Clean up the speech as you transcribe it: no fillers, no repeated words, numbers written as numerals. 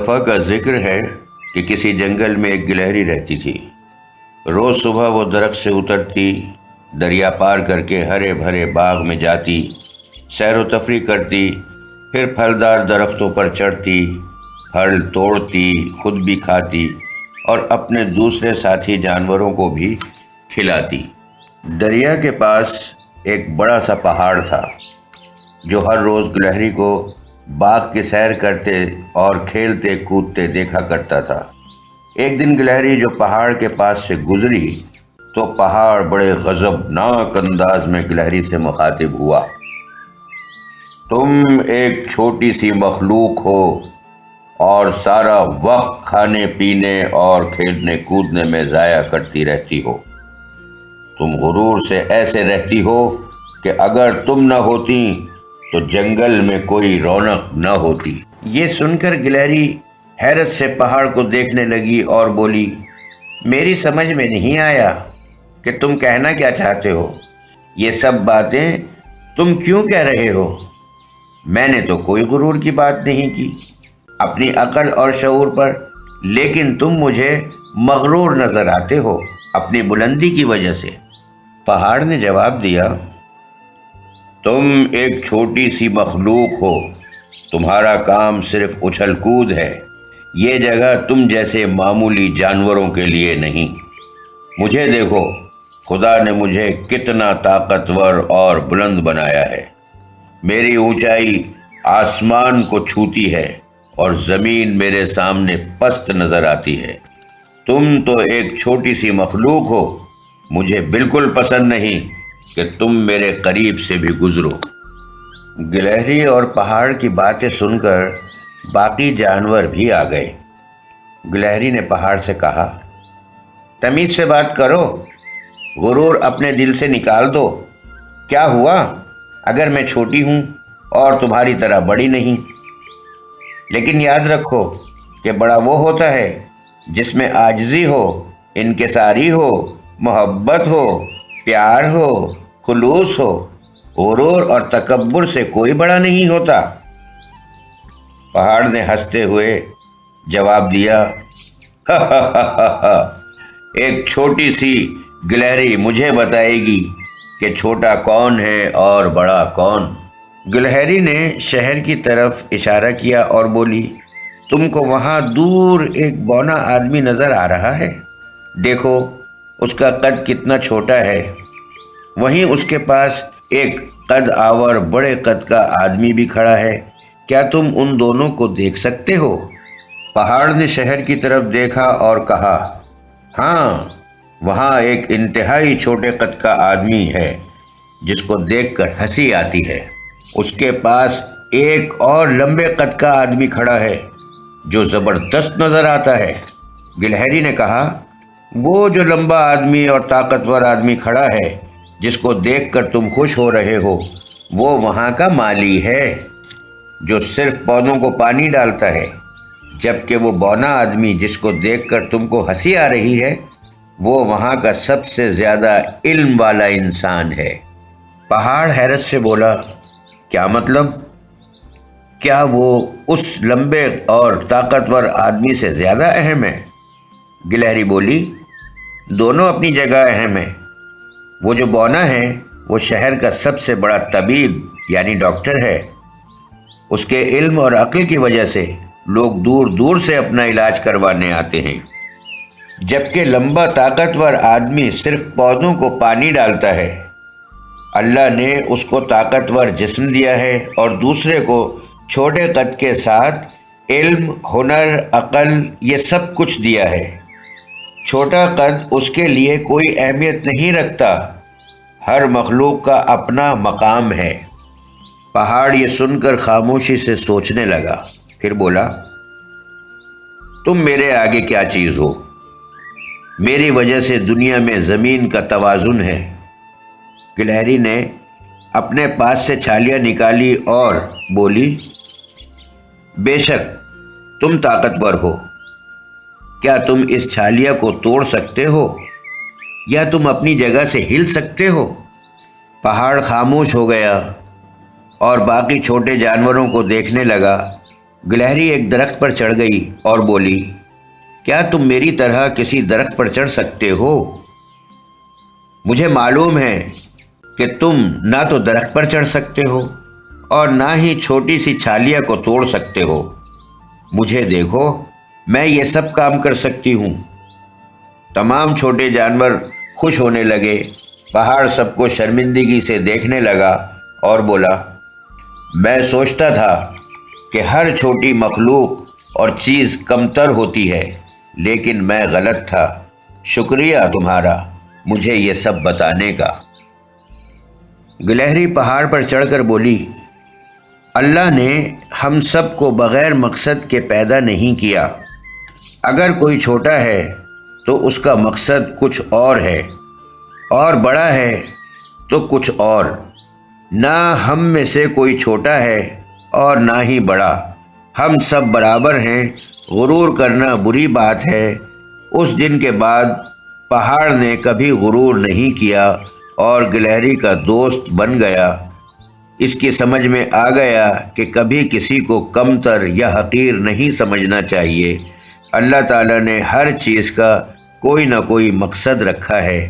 دفعہ کا ذکر ہے کہ کسی جنگل میں ایک گلہری رہتی تھی۔ روز صبح وہ درخت سے اترتی، دریا پار کر کے ہرے بھرے باغ میں جاتی، سیر و تفریح کرتی، پھر پھلدار درختوں پر چڑھتی، پھل توڑتی، خود بھی کھاتی اور اپنے دوسرے ساتھی جانوروں کو بھی کھلاتی۔ دریا کے پاس ایک بڑا سا پہاڑ تھا جو ہر روز گلہری کو باغ کی سیر کرتے اور کھیلتے کودتے دیکھا کرتا تھا۔ ایک دن گلہری جو پہاڑ کے پاس سے گزری تو پہاڑ بڑے غضبناک انداز میں گلہری سے مخاطب ہوا۔ تم ایک چھوٹی سی مخلوق ہو اور سارا وقت کھانے پینے اور کھیلنے کودنے میں ضائع کرتی رہتی ہو۔ تم غرور سے ایسے رہتی ہو کہ اگر تم نہ ہوتی تو جنگل میں کوئی رونق نہ ہوتی۔ یہ سن کر گلہری حیرت سے پہاڑ کو دیکھنے لگی اور بولی، میری سمجھ میں نہیں آیا کہ تم کہنا کیا چاہتے ہو؟ یہ سب باتیں تم کیوں کہہ رہے ہو؟ میں نے تو کوئی غرور کی بات نہیں کی اپنی عقل اور شعور پر، لیکن تم مجھے مغرور نظر آتے ہو اپنی بلندی کی وجہ سے۔ پہاڑ نے جواب دیا، تم ایک چھوٹی سی مخلوق ہو، تمہارا کام صرف اچھل کود ہے، یہ جگہ تم جیسے معمولی جانوروں کے لیے نہیں۔ مجھے دیکھو، خدا نے مجھے کتنا طاقتور اور بلند بنایا ہے۔ میری اونچائی آسمان کو چھوتی ہے اور زمین میرے سامنے پست نظر آتی ہے۔ تم تو ایک چھوٹی سی مخلوق ہو، مجھے بالکل پسند نہیں کہ تم میرے قریب سے بھی گزرو۔ گلہری اور پہاڑ کی باتیں سن کر باقی جانور بھی آ گئے۔ گلہری نے پہاڑ سے کہا، تمیز سے بات کرو، غرور اپنے دل سے نکال دو۔ کیا ہوا اگر میں چھوٹی ہوں اور تمہاری طرح بڑی نہیں؟ لیکن یاد رکھو کہ بڑا وہ ہوتا ہے جس میں عاجزی ہو، انکساری ہو، محبت ہو، پیار ہو، خلوص ہو۔ غرور اور تکبر سے کوئی بڑا نہیں ہوتا۔ پہاڑ نے ہنستے ہوئے جواب دیا، ایک چھوٹی سی گلہری مجھے بتائے گی کہ چھوٹا کون ہے اور بڑا کون۔ گلہری نے شہر کی طرف اشارہ کیا اور بولی، تم کو وہاں دور ایک بونا آدمی نظر آ رہا ہے؟ دیکھو اس کا قد کتنا چھوٹا ہے۔ وہیں اس کے پاس ایک قد آور بڑے قد کا آدمی بھی کھڑا ہے۔ کیا تم ان دونوں کو دیکھ سکتے ہو؟ پہاڑ نے شہر کی طرف دیکھا اور کہا، ہاں، وہاں ایک انتہائی چھوٹے قد کا آدمی ہے جس کو دیکھ کر ہنسی آتی ہے۔ اس کے پاس ایک اور لمبے قد کا آدمی کھڑا ہے جو زبردست نظر آتا ہے۔ گلہری نے کہا، وہ جو لمبا آدمی اور طاقتور آدمی کھڑا ہے جس کو دیکھ کر تم خوش ہو رہے ہو، وہ وہاں کا مالی ہے جو صرف پودوں کو پانی ڈالتا ہے، جبکہ وہ بونا آدمی جس کو دیکھ کر تم کو ہنسی آ رہی ہے، وہ وہاں کا سب سے زیادہ علم والا انسان ہے۔ پہاڑ حیرت سے بولا، کیا مطلب؟ کیا وہ اس لمبے اور طاقتور آدمی سے زیادہ اہم ہے؟ گلہری بولی، دونوں اپنی جگہ اہم ہیں۔ وہ جو بونا ہے وہ شہر کا سب سے بڑا طبیب یعنی ڈاکٹر ہے۔ اس کے علم اور عقل کی وجہ سے لوگ دور دور سے اپنا علاج کروانے آتے ہیں، جبکہ لمبا طاقتور آدمی صرف پودوں کو پانی ڈالتا ہے۔ اللہ نے اس کو طاقتور جسم دیا ہے اور دوسرے کو چھوٹے قد کے ساتھ علم، ہنر، عقل، یہ سب کچھ دیا ہے۔ چھوٹا قد اس کے لیے کوئی اہمیت نہیں رکھتا۔ ہر مخلوق کا اپنا مقام ہے۔ پہاڑ یہ سن کر خاموشی سے سوچنے لگا، پھر بولا، تم میرے آگے کیا چیز ہو؟ میری وجہ سے دنیا میں زمین کا توازن ہے۔ گلہری نے اپنے پاس سے چھالیاں نکالی اور بولی، بے شک تم طاقتور ہو۔ کیا تم اس چھالیا کو توڑ سکتے ہو یا تم اپنی جگہ سے ہل سکتے ہو؟ پہاڑ خاموش ہو گیا اور باقی چھوٹے جانوروں کو دیکھنے لگا گلہری ایک درخت پر چڑھ گئی اور بولی، کیا تم میری طرح کسی درخت پر چڑھ سکتے ہو؟ مجھے معلوم ہے کہ تم نہ تو درخت پر چڑھ سکتے ہو اور نہ ہی چھوٹی سی چھالیا کو توڑ سکتے ہو۔ مجھے دیکھو، میں یہ سب کام کر سکتی ہوں۔ تمام چھوٹے جانور خوش ہونے لگے۔ پہاڑ سب کو شرمندگی سے دیکھنے لگا اور بولا، میں سوچتا تھا کہ ہر چھوٹی مخلوق اور چیز کمتر ہوتی ہے، لیکن میں غلط تھا۔ شکریہ تمہارا مجھے یہ سب بتانے کا۔ گلہری پہاڑ پر چڑھ کر بولی، اللہ نے ہم سب کو بغیر مقصد کے پیدا نہیں کیا۔ اگر کوئی چھوٹا ہے تو اس کا مقصد کچھ اور ہے، اور بڑا ہے تو کچھ اور۔ نہ ہم میں سے کوئی چھوٹا ہے اور نہ ہی بڑا، ہم سب برابر ہیں۔ غرور کرنا بری بات ہے۔ اس دن کے بعد پہاڑ نے کبھی غرور نہیں کیا اور گلہری کا دوست بن گیا۔ اس کی سمجھ میں آ گیا کہ کبھی کسی کو کمتر یا حقیر نہیں سمجھنا چاہیے۔ اللہ تعالیٰ نے ہر چیز کا کوئی نہ کوئی مقصد رکھا ہے۔